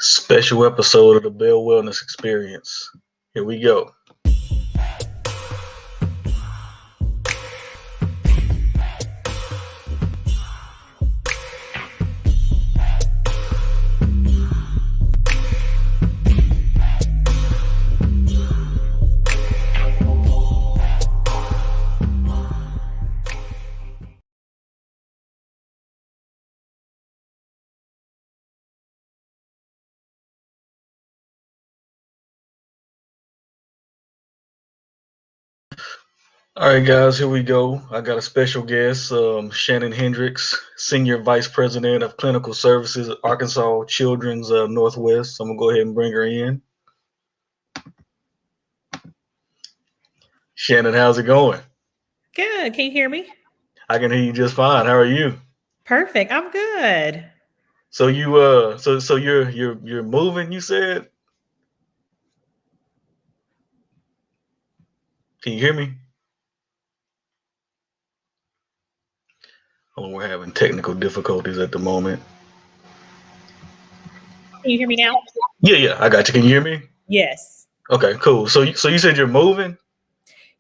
Special episode of the Bell Wellness Experience. Here we go. All right, guys, here we go. I got a special guest, Shannon Henrix, Senior Vice President of Clinical Services at Arkansas Children's Northwest. I'm going to go ahead and bring her in. Shannon, how's it going? Good. Can you hear me? I can hear you just fine. How are you? Perfect. I'm good. So you're moving, you said? Can you hear me? Oh, we're having technical difficulties at the moment. Can you hear me now? Yeah, I got you. Can you hear me? Yes. Okay, cool. So you said you're moving?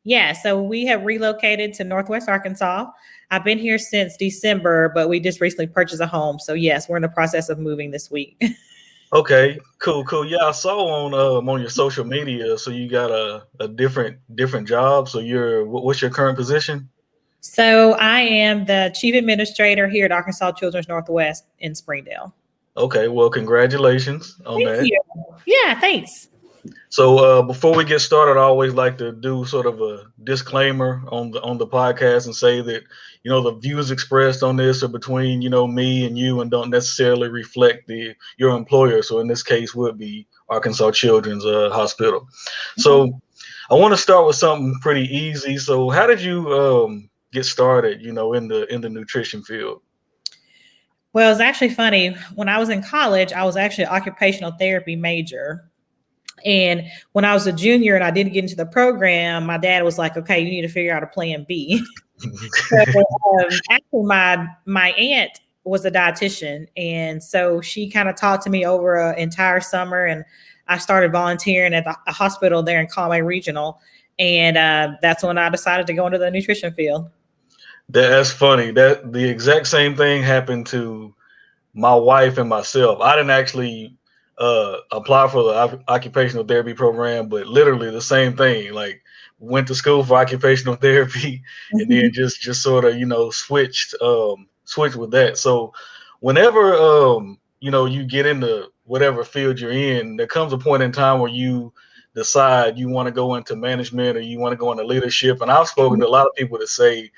Yeah. So we have relocated to Northwest Arkansas. I've been here since December, but we just recently purchased a home. So yes, we're in the process of moving this week. Okay, cool. Yeah, I saw on your social media. So you got a different job. So what's your current position? So I am the chief administrator here at Arkansas Children's Northwest in Springdale. Okay, well, congratulations on Thank that. you. Yeah, thanks. So before we get started, I always like to do sort of a disclaimer on the podcast and say that the views expressed on this are between me and you and don't necessarily reflect your employer. So in this case, would be Arkansas Children's Hospital. So I want to start with something pretty easy. So how did you get started? In the nutrition field? Well, it's actually funny. When I was in college, I was actually an occupational therapy major. And when I was a junior and I didn't get into the program, my dad was like, okay, you need to figure out a plan B. Actually, my aunt was a dietitian. And so she kind of taught to me over an entire summer. And I started volunteering at a hospital there in Conway Regional. And that's when I decided to go into the nutrition field. That's funny. That the exact same thing happened to my wife and myself. I didn't actually apply for the occupational therapy program, but literally the same thing. Like went to school for occupational therapy, and then just sort of switched with that. So whenever you get into whatever field you're in, there comes a point in time where you decide you want to go into management or you want to go into leadership. And I've spoken to a lot of people that say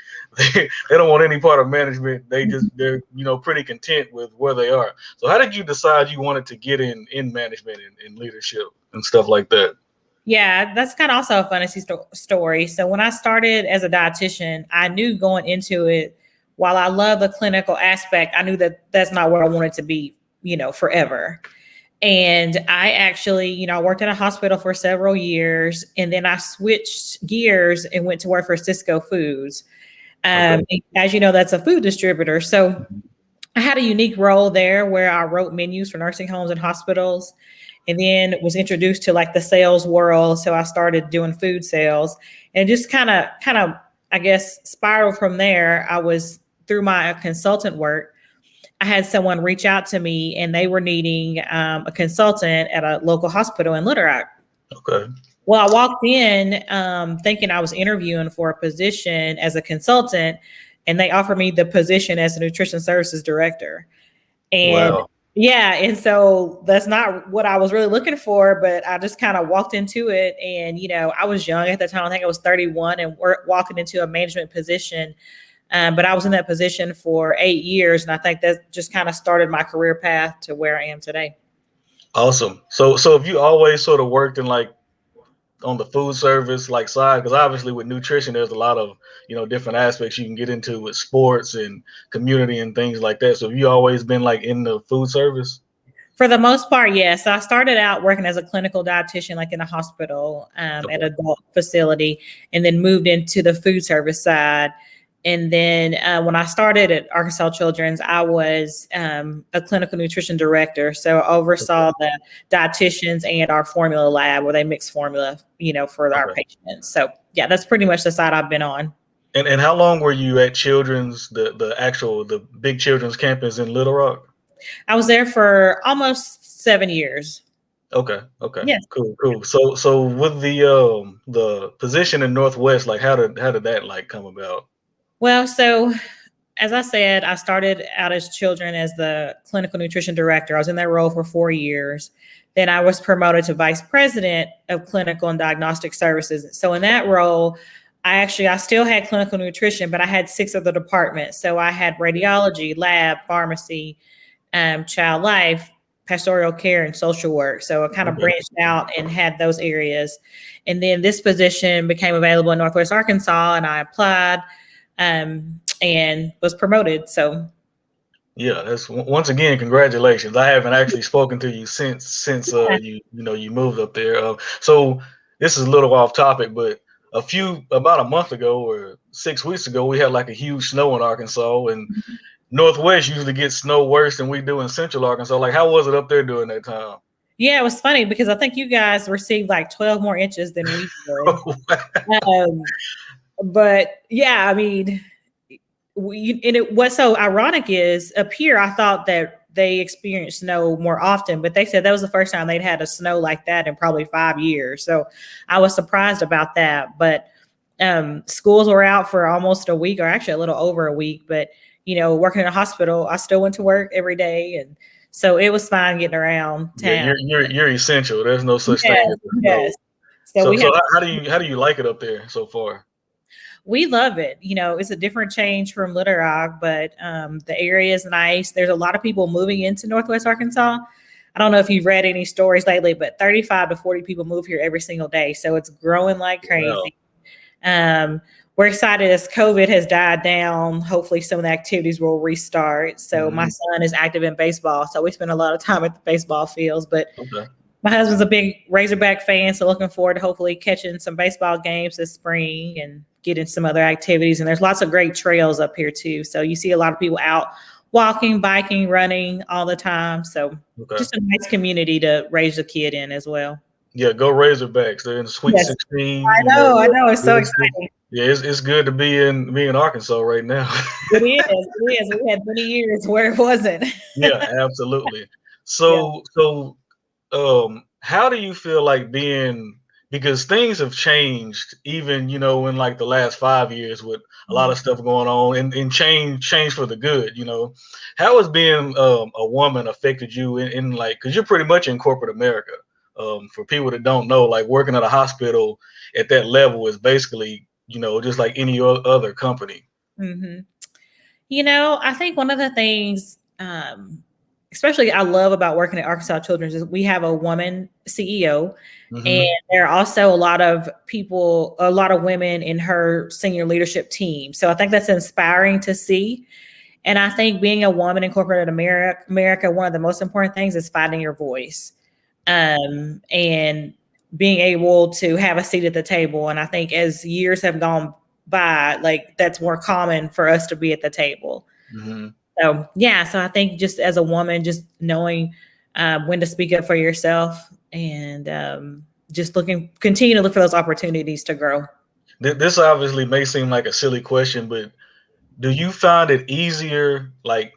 they don't want any part of management. They're pretty content with where they are. So how did you decide you wanted to get in management and leadership and stuff like that? Yeah, that's kind of also a funny story. So when I started as a dietitian, I knew going into it, while I love the clinical aspect, I knew that that's not where I wanted to be, forever. And I actually, I worked in a hospital for several years, and then I switched gears and went to work for Cisco Foods. Okay. As you know, that's a food distributor. So I had a unique role there where I wrote menus for nursing homes and hospitals, and then was introduced to like the sales world. So I started doing food sales and just kind of, I guess, spiraled from there. I was through my consultant work. I had someone reach out to me and they were needing a consultant at a local hospital in Little Rock. Okay. Well, I walked in thinking I was interviewing for a position as a consultant, and they offered me the position as a nutrition services director. And wow. Yeah, and so that's not what I was really looking for, but I just kind of walked into it. And, I was young at the time. I think I was 31 and we're walking into a management position. But I was in that position for 8 years. And I think that just kind of started my career path to where I am today. Awesome. So have you always sort of worked in like on the food service like side? Because obviously with nutrition, there's a lot of, different aspects you can get into with sports and community and things like that. So have you always been like in the food service? For the most part, yes. So I started out working as a clinical dietitian, like in a hospital at an adult facility, and then moved into the food service side. And then when I started at Arkansas Children's, I was a clinical nutrition director. So I oversaw the dietitians and our formula lab where they mix formula, for our patients. So yeah, that's pretty much the side I've been on. And how long were you at Children's, the big Children's campus in Little Rock? I was there for almost 7 years. Okay. Yes. Cool. So with the position in Northwest, like how did that like come about? Well, so as I said, I started out as children as the clinical nutrition director. I was in that role for 4 years. Then I was promoted to vice president of clinical and diagnostic services. So in that role, I still had clinical nutrition, but I had 6 other departments. So I had radiology, lab, pharmacy, child life, pastoral care, and social work. So I kind of branched out and had those areas. And then this position became available in Northwest Arkansas, and I applied and was promoted. So yeah, that's once again, congratulations. I haven't actually spoken to you since you moved up there. So this is a little off topic, but about a month ago or 6 weeks ago, we had like a huge snow in Arkansas, and Northwest usually gets snow worse than we do in Central Arkansas. Like, how was it up there during that time? Yeah, it was funny because I think you guys received like 12 more inches than we did. But yeah, I mean, what's so ironic is up here, I thought that they experienced snow more often, but they said that was the first time they'd had a snow like that in probably 5 years. So I was surprised about that. But schools were out for almost a week, or actually a little over a week. But working in a hospital, I still went to work every day, and so it was fine getting around town. Yeah, you're essential. There's no such thing as yes. So how do you like it up there so far? We love it. It's a different change from Little Rock, but the area is nice. There's a lot of people moving into Northwest Arkansas. I don't know if you've read any stories lately, but 35 to 40 people move here every single day. So it's growing like crazy. Wow. We're excited as COVID has died down. Hopefully some of the activities will restart. So my son is active in baseball. So we spend a lot of time at the baseball fields, but my husband's a big Razorback fan. So looking forward to hopefully catching some baseball games this spring and getting some other activities. And there's lots of great trails up here too. So you see a lot of people out walking, biking, running all the time. So just a nice community to raise a kid in as well. Yeah, go Razorbacks. They're in the Sweet 16. I know. It's so exciting. Yeah, it's good to be in Arkansas right now. It is. We had many years where it wasn't. Yeah, absolutely. So how do you feel like because things have changed even, in like the last 5 years with a lot of stuff going on and change for the good, how has being a woman affected you in like, cause you're pretty much in corporate America. For people that don't know, like working at a hospital at that level is basically, just like any other company. Mm-hmm. I think one of the things, especially I love about working at Arkansas Children's is we have a woman CEO, and there are also a lot of women in her senior leadership team. So I think that's inspiring to see. And I think being a woman in corporate America, one of the most important things is finding your voice. And being able to have a seat at the table. And I think as years have gone by, like that's more common for us to be at the table. So I think just as a woman, just knowing when to speak up for yourself and continue to look for those opportunities to grow. This obviously may seem like a silly question, but do you find it easier, like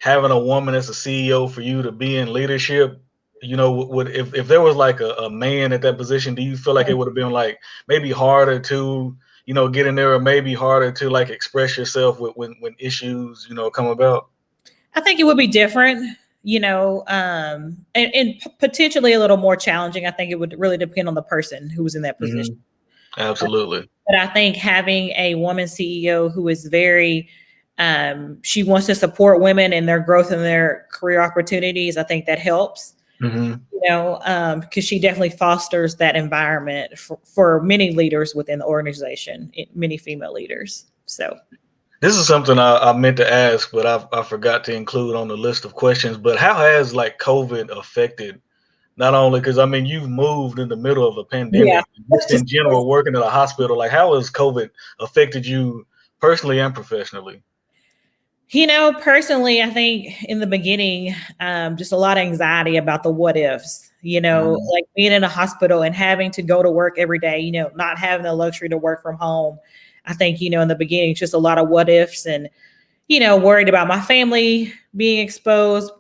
having a woman as a CEO for you to be in leadership? If there was like a man at that position, do you feel like it would have been like maybe harder to, get in there, or maybe harder to like express yourself when issues, come about? I think it would be different, and potentially a little more challenging. I think it would really depend on the person who was in that position. Absolutely. But I think having a woman CEO who is very, she wants to support women in their growth and their career opportunities, I think that helps. Because she definitely fosters that environment for many leaders within the organization, many female leaders. So this is something I meant to ask, but I forgot to include on the list of questions. But how has like COVID affected, not only because I mean you've moved in the middle of a pandemic, just in general working at a hospital, like how has COVID affected you personally and professionally? Personally, I think in the beginning, just a lot of anxiety about the what ifs, like being in a hospital and having to go to work every day, not having the luxury to work from home. I think, in the beginning, just a lot of what ifs and, worried about my family being exposed,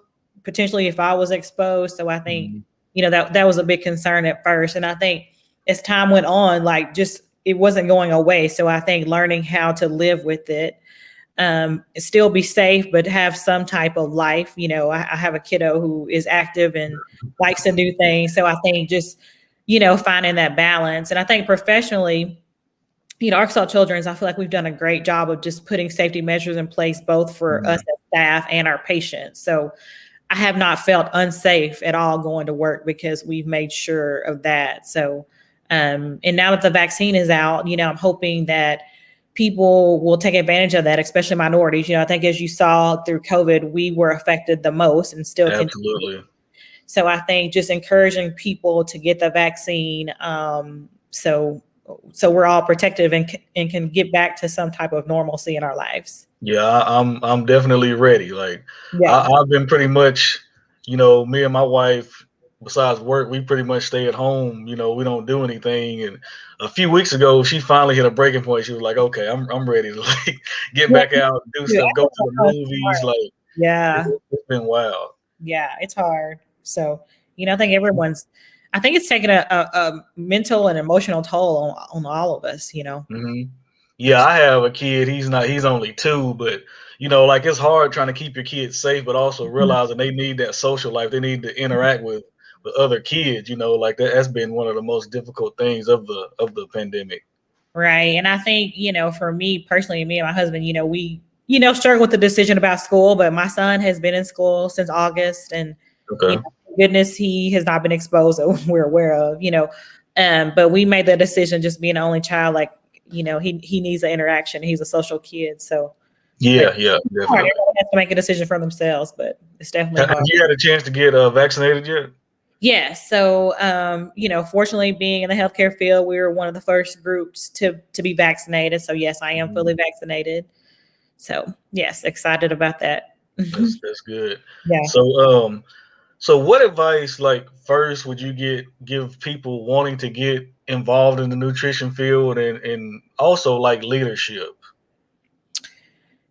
potentially if I was exposed. So I think, that was a big concern at first. And I think as time went on, like just it wasn't going away. So I think learning how to live with it, still be safe, but have some type of life. I have a kiddo who is active and likes to do things. So I think just, finding that balance. And I think professionally, Arkansas Children's, I feel like we've done a great job of just putting safety measures in place, both for us as staff and our patients. So I have not felt unsafe at all going to work because we've made sure of that. So, and now that the vaccine is out, I'm hoping that people will take advantage of that, especially minorities. I think as you saw through COVID, we were affected the most and still continue. Absolutely. So I think just encouraging people to get the vaccine, so we're all protective and can get back to some type of normalcy in our lives. Yeah, I'm definitely ready. Like I've been pretty much, me and my wife, besides work, we pretty much stay at home. We don't do anything. And a few weeks ago, she finally hit a breaking point. She was like, "Okay, I'm ready to like get back out, do stuff, go to the movies." Like, it's been wild. Yeah, it's hard. So, I think I think it's taking a mental and emotional toll on all of us. Yeah, I have a kid. He's only 2, but like it's hard trying to keep your kids safe, but also realizing they need that social life. They need to interact with other kids, like that's been one of the most difficult things of the pandemic. Right. And I think, for me personally, me and my husband, we, struggle with the decision about school, but my son has been in school since August and goodness, he has not been exposed that we're aware of, but we made the decision just being the only child, like, he needs an interaction. He's a social kid. So yeah, definitely. Everyone has to make a decision for themselves, but it's definitely hard. Have you had a chance to get vaccinated yet? Yeah. So, fortunately, being in the healthcare field, we were one of the first groups to be vaccinated. So, yes, I am fully vaccinated. So, yes, excited about that. That's good. Yeah. So what advice, like, first would you give people wanting to get involved in the nutrition field and also like leadership?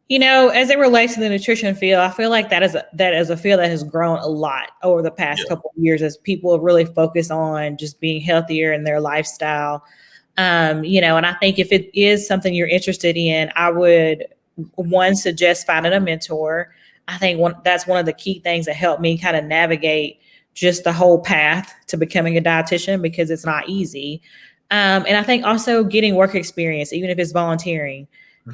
As it relates to the nutrition field, I feel like that is a field that has grown a lot over the past couple of years as people have really focused on just being healthier in their lifestyle. And I think if it is something you're interested in, I would suggest finding a mentor. I think that's one of the key things that helped me kind of navigate just the whole path to becoming a dietitian, because it's not easy. And I think also getting work experience, even if it's volunteering.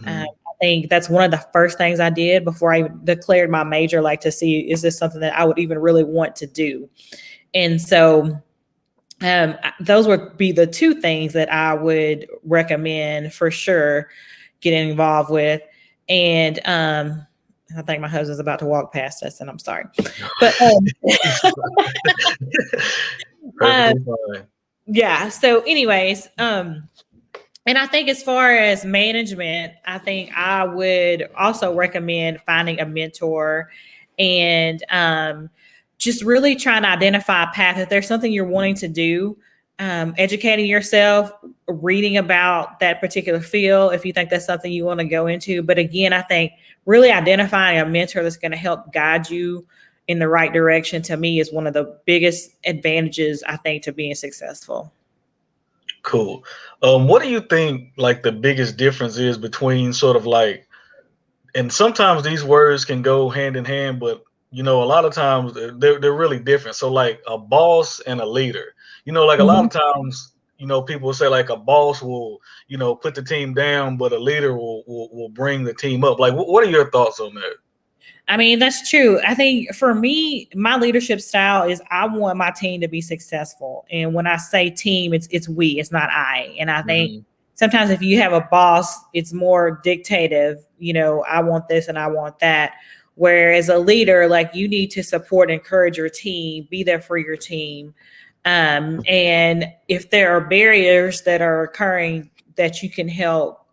I think that's one of the first things I did before I declared my major, like to see, is this something that I would even really want to do? And so those would be the 2 things that I would recommend for sure getting involved with. And I think my husband's about to walk past us, and I'm sorry. But yeah. So anyways, and I think as far as management, I think I would also recommend finding a mentor and just really trying to identify a path. If there's something you're wanting to do, educating yourself, reading about that particular field, if you think that's something you want to go into. But again, I think really identifying a mentor that's going to help guide you in the right direction, to me, is one of the biggest advantages, I think, to being successful. Cool. What do you think like the biggest difference is between sort of like, and sometimes these words can go hand in hand, but a lot of times they're really different. So like a boss and a leader, like a lot of times, people say like a boss will, put the team down, but a leader will bring the team up. Like, what are your thoughts on that? I mean, that's true. I think for me, my leadership style is I want my team to be successful. And when I say team, it's we, it's not I. And I think sometimes if you have a boss, it's more dictative, I want this and I want that. Whereas a leader, like, you need to support, encourage your team, be there for your team. And if there are barriers that are occurring that you can help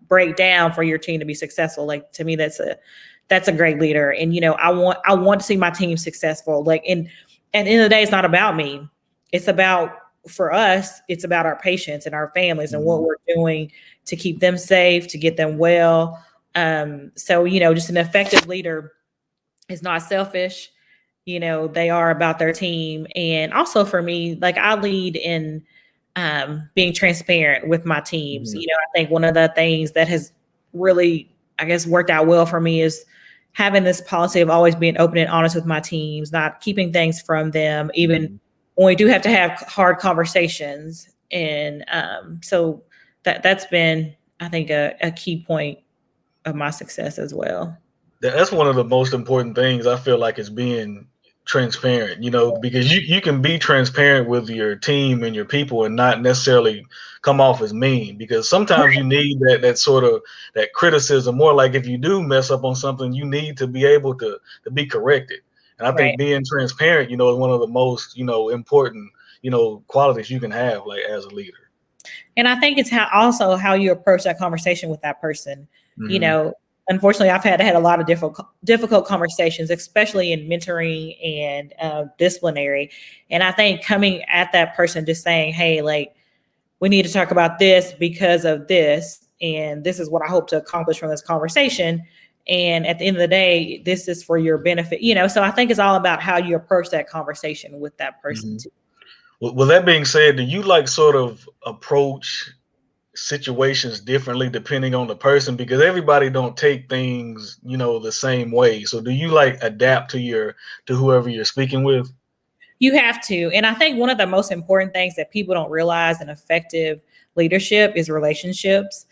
break down for your team to be successful. Like, to me, that's a great leader. And, I want to see my team successful. Like, and at the end of the day, it's not about me. It's about, for us, it's about our patients and our families and what we're doing to keep them safe, to get them well. So, just an effective leader is not selfish. They are about their team. And also for me, like, I lead in being transparent with my teams. I think one of the things that has really, I guess, worked out well for me is having this policy of always being open and honest with my teams, not keeping things from them, even when we do have to have hard conversations. And so that's been, I think, a key point of my success as well. That's one of the most important things, I feel like, is being transparent, because you can be transparent with your team and your people and not necessarily come off as mean, because sometimes you need that sort of that criticism, more like if you do mess up on something, you need to be able to be corrected. And I think being transparent, is one of the most, important, qualities you can have, like, as a leader. And I think it's how you approach that conversation with that person. Unfortunately, I've had a lot of difficult conversations, especially in mentoring and disciplinary. And I think coming at that person, just saying, hey, like, we need to talk about this because of this. And this is what I hope to accomplish from this conversation. And at the end of the day, this is for your benefit. So I think it's all about how you approach that conversation with that person too. Well, that being said, do you like sort of approach situations differently depending on the person, because everybody don't take things the same way? So do you like adapt to whoever you're speaking with? You have to. And I think one of the most important things that people don't realize in effective leadership is relationships.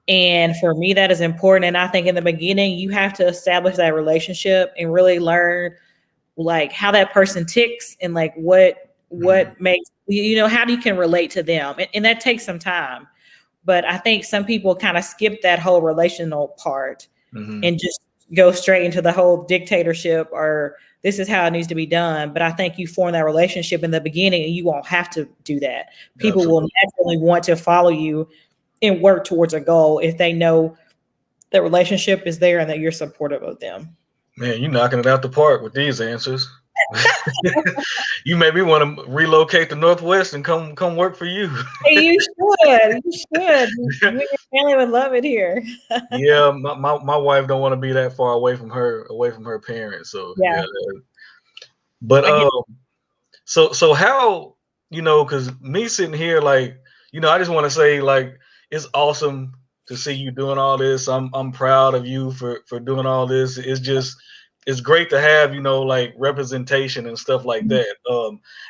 And for me, that is important. And I think in the beginning, you have to establish that relationship and really learn, like, how that person ticks and, like, what makes, how you can relate to them. And that takes some time. But I think some people kind of skip that whole relational part and just go straight into the whole dictatorship, or this is how it needs to be done. But I think you form that relationship in the beginning and you won't have to do that. People will naturally want to follow you and work towards a goal if they know the relationship is there and that you're supportive of them. Man, you're knocking it out the park with these answers. You maybe want to relocate to Northwest and come work for you. Hey, you should. You and your family would love it here. Yeah, my wife don't want to be that far away from her parents. So yeah. But so how, because me sitting here, like, I just want to say, like, it's awesome to see you doing all this. I'm proud of you for doing all this. It's great to have, like, representation and stuff like that.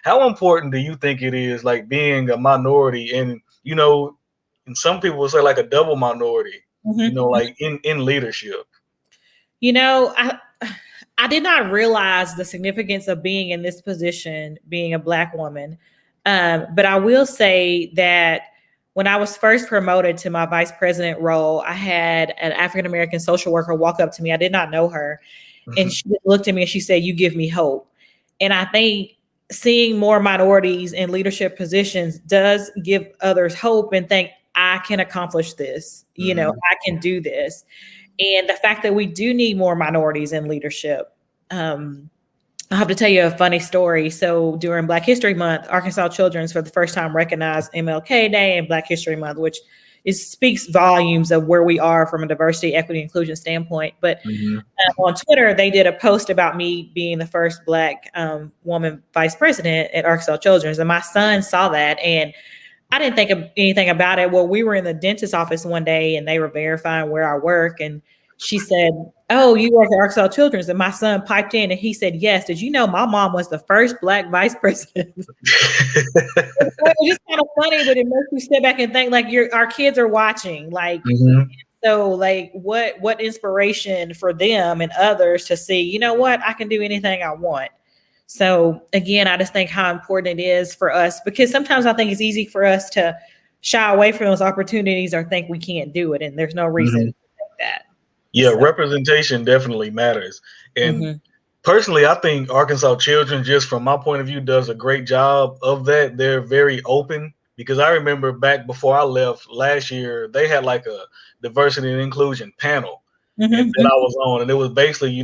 How important do you think it is, like, being a minority and, and some people will say, like, a double minority, like in leadership? I did not realize the significance of being in this position, being a Black woman. But I will say that when I was first promoted to my vice president role, I had an African-American social worker walk up to me. I did not know her. And she looked at me and she said, "You give me hope." And I think seeing more minorities in leadership positions does give others hope and think, I can accomplish this. I can do this. And the fact that we do need more minorities in leadership. I have to tell you a funny story. So during Black History Month, Arkansas Children's for the first time recognized MLK Day and Black History Month, which speaks volumes of where we are from a diversity, equity, inclusion standpoint. But on Twitter, they did a post about me being the first Black woman vice president at Arkansas Children's. And my son saw that and I didn't think of anything about it. Well, we were in the dentist's office one day and they were verifying where I work. And she said, "Oh, you work at Arkansas Children's?" And my son piped in and he said, "Yes. Did you know my mom was the first Black vice president?" It was just kind of funny, but it makes you step back and think, like, our kids are watching. Like, so, like, what inspiration for them and others to see, you know what, I can do anything I want. So again, I just think how important it is for us, because sometimes I think it's easy for us to shy away from those opportunities or think we can't do it. And there's no reason to think that. Yeah, so representation definitely matters. And personally, I think Arkansas Children, just from my point of view, does a great job of that. They're very open because I remember back before I left last year, they had like a diversity and inclusion panel, and that I Mm-hmm. was on, and it was basically,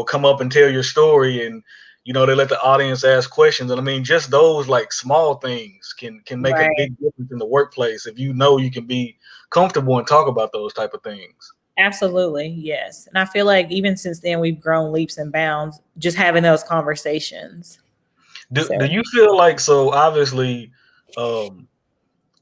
come up and tell your story, and they let the audience ask questions, and I mean, just those like small things can make a Right. big difference in the workplace if you can be comfortable and talk about those type of things. Absolutely. Yes. And I feel like even since then, we've grown leaps and bounds just having those conversations. Do So, you feel like, so obviously, um,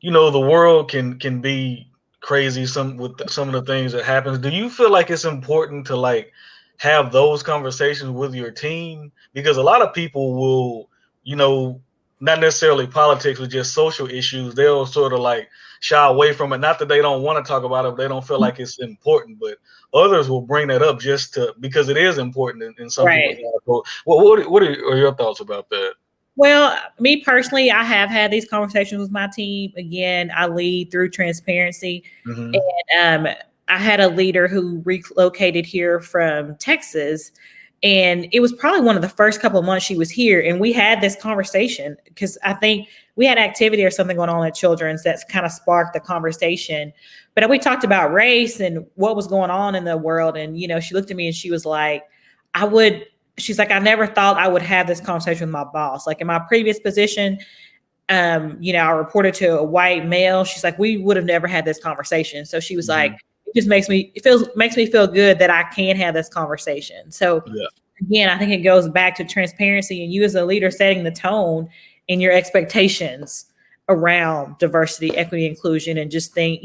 the world can be crazy some of the things that happens. Do you feel like it's important to like have those conversations with your team? Because a lot of people will, you know, not necessarily politics, but just social issues. They'll sort of like shy away from it. Not that they don't want to talk about it, but they don't feel like it's important. But others will bring that up just to because it is important in some people's right. lives. So, what are your thoughts about that? Well, me personally, I have had these conversations with my team. Again, I lead through transparency. Hmm. And I had a leader who relocated here from Texas. And it was probably one of the first couple of months she was here. And we had this conversation because I think we had activity or something going on at Children's that's kind of sparked the conversation. But we talked about race and what was going on in the world. And, she looked at me and she was like, I would she's like, I never thought I would have this conversation with my boss. Like in my previous position, I reported to a white male. She's like, we would have never had this conversation. So she was like, Hmm. it just makes me feel good that I can have this conversation. So Yeah. again, I think it goes back to transparency and you as a leader setting the tone and your expectations around diversity, equity, inclusion, and just I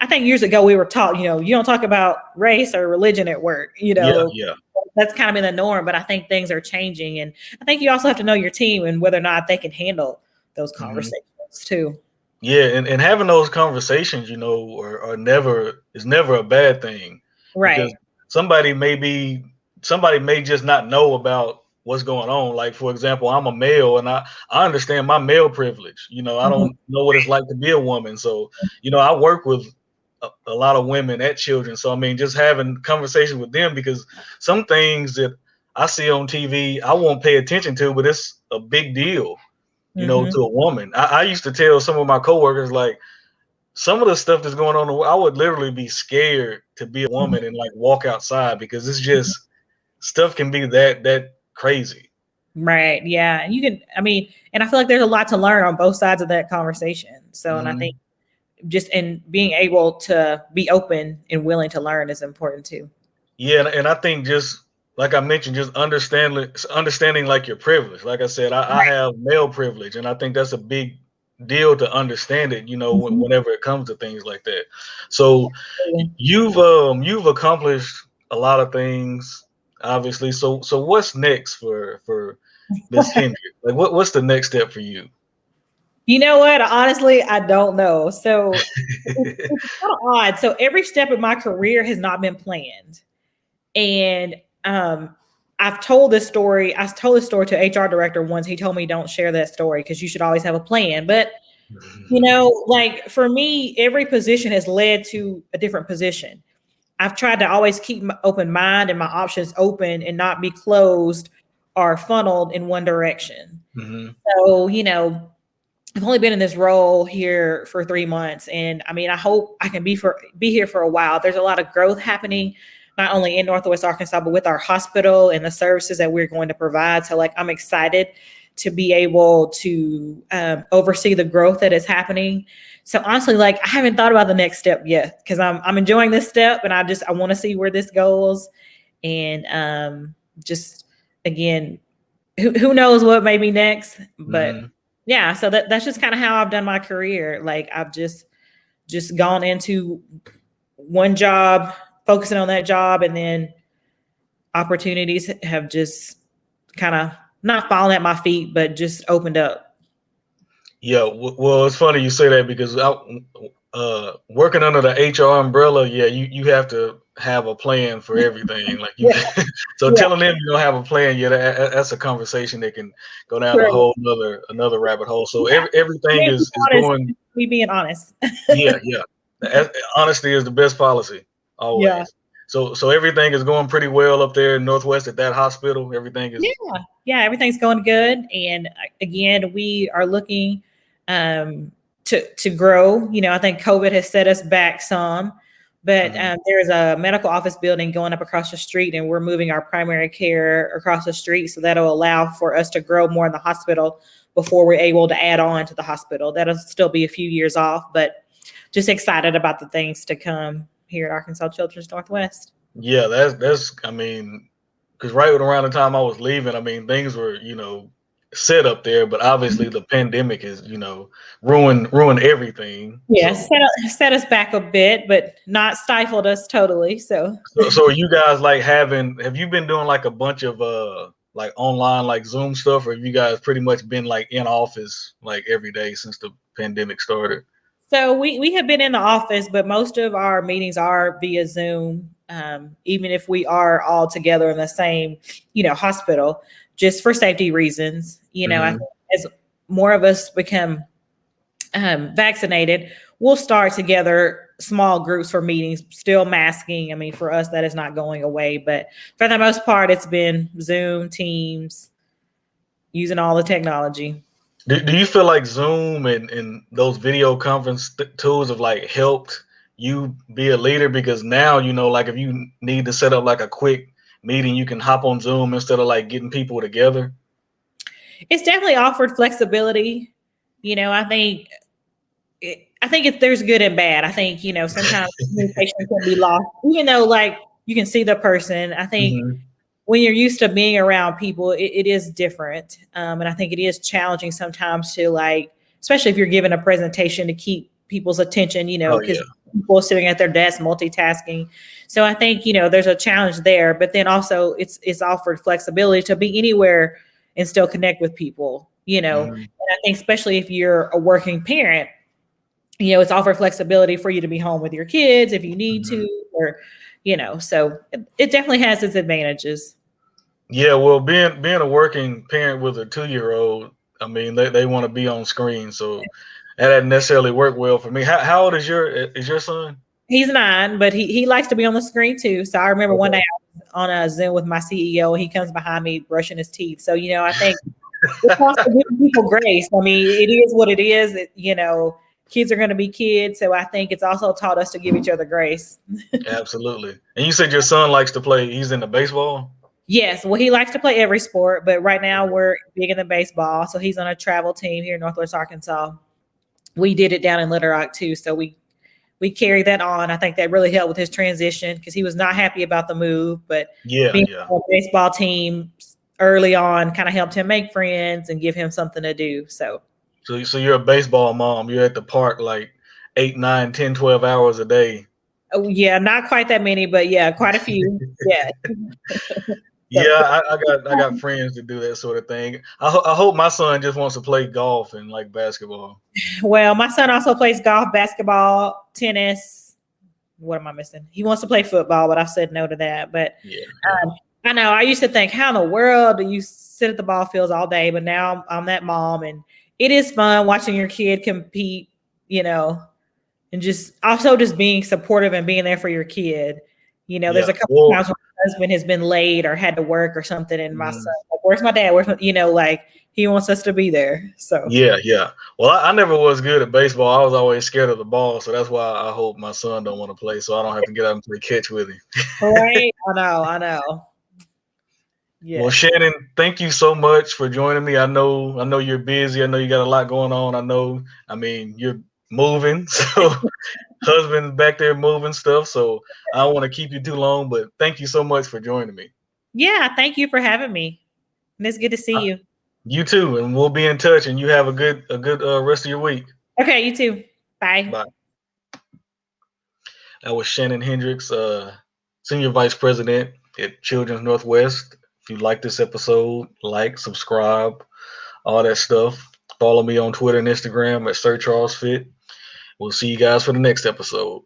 think years ago we were taught, you don't talk about race or religion at work, Yeah. Yeah. that's kind of been the norm, but I think things are changing. And I think you also have to know your team and whether or not they can handle those Hmm. conversations too. Yeah, and having those conversations, are never is never a bad thing Right. because somebody may just not know about what's going on. Like for example, I'm a male and I understand my male privilege. I Mhm. don't know what it's like to be a woman. So, I work with a lot of women at children. So I mean, just having conversations with them because some things that I see on TV I won't pay attention to, but it's a big deal to Mhm. a woman. I used to tell some of my coworkers like some of the stuff that's going on. I would literally be scared to be a Mhm. woman and like walk outside because it's just stuff can be that crazy. Right. Yeah. And and I feel like there's a lot to learn on both sides of that conversation. So, and I think Hmm. just in being able to be open and willing to learn is important too. Yeah, and I think just like I mentioned, just understanding like your privilege. Like I said, I Right. have male privilege, and I think that's a big deal to understand it. Mhm. Whenever it comes to things like that. So Absolutely. you've accomplished a lot of things, obviously. So what's next for Miss Hendrick? Like what's the next step for you? You know what? Honestly, I don't know. So it's kind of odd. So every step of my career has not been planned. And um, I've told this story. I told this story to HR director once. He told me don't share that story because you should always have a plan. But like for me, every position has led to a different position. I've tried to always keep my open mind and my options open and not be closed or funneled in one direction. Hmm. So, I've only been in this role here for 3 months, and I hope I can be here for a while. There's a lot of growth happening, not only in Northwest Arkansas, but with our hospital and the services that we're going to provide. So, like, I'm excited to be able to oversee the growth that is happening. So, honestly, like, I haven't thought about the next step yet because I'm enjoying this step, and I want to see where this goes, and just again, who knows what may be next, but Hmm. yeah, so that's just kind of how I've done my career. Like I've just gone into one job, focusing on that job, and then opportunities have just kind of not fallen at my feet, but just opened up. Yeah, well, it's funny you say that because working under the HR umbrella, yeah, you have to have a plan for everything. Like you, Yeah, so yeah, telling them you don't have a plan, yeah, that's a conversation that can go down a true. whole another rabbit hole. So Yeah, everything being is honest, going, me being honest. yeah, yeah. Honesty is the best policy Yeah, always. So everything is going pretty well up there in Northwest at that hospital. Everything is. yeah, yeah. Everything's going good, and again, we are looking. to grow. I think COVID has set us back some, but there's a medical office building going up across the street, and we're moving our primary care across the street. So that'll allow for us to grow more in the hospital before we're able to add on to the hospital. That'll still be a few years off, but just excited about the things to come here at Arkansas Children's Northwest. Yeah, that's I mean, because right around the time I was leaving, I mean, things were, set up there, but obviously the pandemic is, ruined everything. Yeah, so. set us back a bit, but not stifled us totally. So are you guys like have you been doing like a bunch of like online like Zoom stuff, or have you guys pretty much been like in office like every day since the pandemic started? So we have been in the office, but most of our meetings are via Zoom. Even if we are all together in the same, hospital, just for safety reasons. I think as more of us become vaccinated, we'll start together small groups for meetings, still masking. I mean, for us, that is not going away, but for the most part, it's been Zoom, Teams, using all the technology. Do you feel like Zoom and those video conference tools have like helped you be a leader? Because now, like if you need to set up like a quick meeting, you can hop on Zoom instead of like getting people together. It's definitely offered flexibility. I think there's good and bad. I think, sometimes communication can be lost, even though like you can see the person. I think when you're used to being around people, it is different. And I think it is challenging sometimes to like, especially if you're giving a presentation, to keep people's attention, because people are sitting at their desk multitasking. So I think, there's a challenge there, but then also it's offered flexibility to be anywhere and still connect with people, And I think especially if you're a working parent, it's offered flexibility for you to be home with your kids if you need to, or, so it definitely has its advantages. Yeah, well, being a working parent with a 2-year-old, I mean, they want to be on screen, so that doesn't necessarily work well for me. How old is your son? He's 9, but he likes to be on the screen too. So I remember one day I was on a Zoom with my CEO, and he comes behind me brushing his teeth. So I think it's also giving people grace. I mean, it is what it is. Kids are going to be kids, so I think it's also taught us to give each other grace. Absolutely. And you said your son likes to play. He's into baseball? Yes. Well, he likes to play every sport, but right now we're big into baseball. So he's on a travel team here in Northwest Arkansas. We did it down in Little Rock too, so we carried that on. I think that really helped with his transition because he was not happy about the move, but being on a baseball team early on kind of helped him make friends and give him something to do. So you're a baseball mom. You're at the park like 8, 9, 10, 12 hours a day. Oh, yeah, not quite that many, but yeah, quite a few. Yeah. Yeah, I got friends that do that sort of thing. I hope my son just wants to play golf and like basketball. Well, my son also plays golf, basketball, tennis. What am I missing? He wants to play football, but I said no to that. But I know I used to think, how in the world do you sit at the ball fields all day? But now I'm that mom, and it is fun watching your kid compete, and just also just being supportive and being there for your kid. There's a couple of times when my husband has been late or had to work or something, and my son, like, where's my dad? Where's my, like he wants us to be there. So yeah. Well, I never was good at baseball. I was always scared of the ball, so that's why I hope my son don't want to play, so I don't have to get out and play catch with him. Right? I know. Yes. Well, Shannon, thank you so much for joining me. I know you're busy. I know you got a lot going on. I mean, you're moving, so husband back there moving stuff. So I don't want to keep you too long, but thank you so much for joining me. Yeah, thank you for having me. And it's good to see you. You too, and we'll be in touch. And you have a good rest of your week. Okay, you too. Bye. Bye. That was Shannon Henrix, Senior Vice President at Children's Northwest. If you like this episode, like, subscribe, all that stuff. Follow me on Twitter and Instagram at SirCharlesFit. We'll see you guys for the next episode.